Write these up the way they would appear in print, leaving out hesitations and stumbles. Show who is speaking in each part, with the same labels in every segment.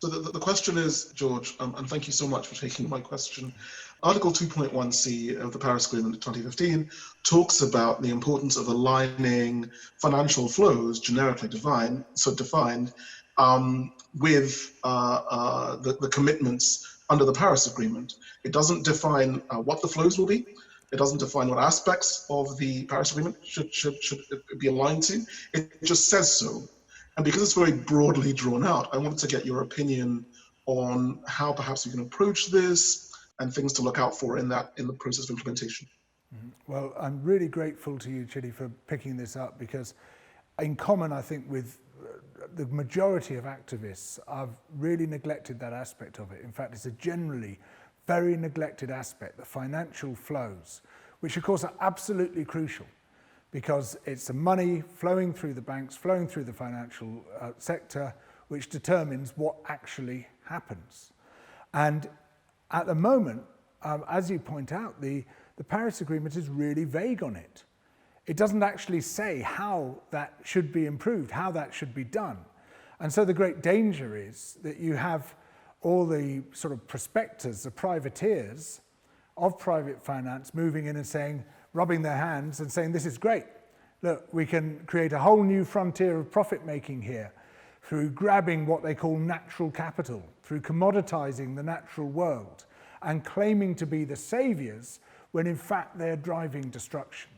Speaker 1: So the question is, George, and thank you so much for taking my question. Article 2.1c of the Paris Agreement of 2015 talks about the importance of aligning financial flows, generically defined, with the commitments under the Paris Agreement. It doesn't define what the flows will be. It doesn't define what aspects of the Paris Agreement should be aligned to. It just says so. And because it's very broadly drawn out, I wanted to get your opinion on how perhaps we can approach this and things to look out for in the process of implementation.
Speaker 2: Well, I'm really grateful to you, Chidi, for picking this up, because in common, I think, with the majority of activists, I've really neglected that aspect of it. In fact, it's a generally very neglected aspect, the financial flows, which of course are absolutely crucial, because it's the money flowing through the banks, flowing through the financial sector, which determines what actually happens. And at the moment, as you point out, the Paris Agreement is really vague on it. It doesn't actually say how that should be improved, how that should be done. And so the great danger is that you have all the sort of prospectors, the privateers of private finance moving in and saying, rubbing their hands and saying, this is great. Look, we can create a whole new frontier of profit making here through grabbing what they call natural capital, through commoditizing the natural world and claiming to be the saviors when in fact they're driving destruction.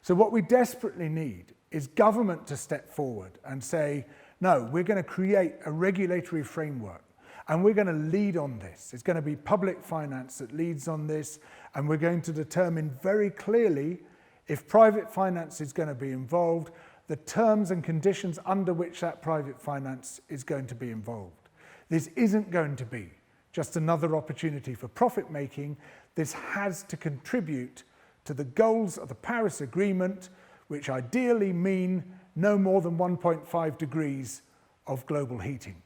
Speaker 2: So what we desperately need is government to step forward and say, no, we're going to create a regulatory framework and we're going to lead on this. It's going to be public finance that leads on this, and we're going to determine very clearly, if private finance is going to be involved, the terms and conditions under which that private finance is going to be involved. This isn't going to be just another opportunity for profit making. This has to contribute to the goals of the Paris Agreement, which ideally mean no more than 1.5 degrees of global heating.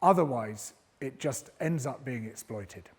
Speaker 2: Otherwise, it just ends up being exploited.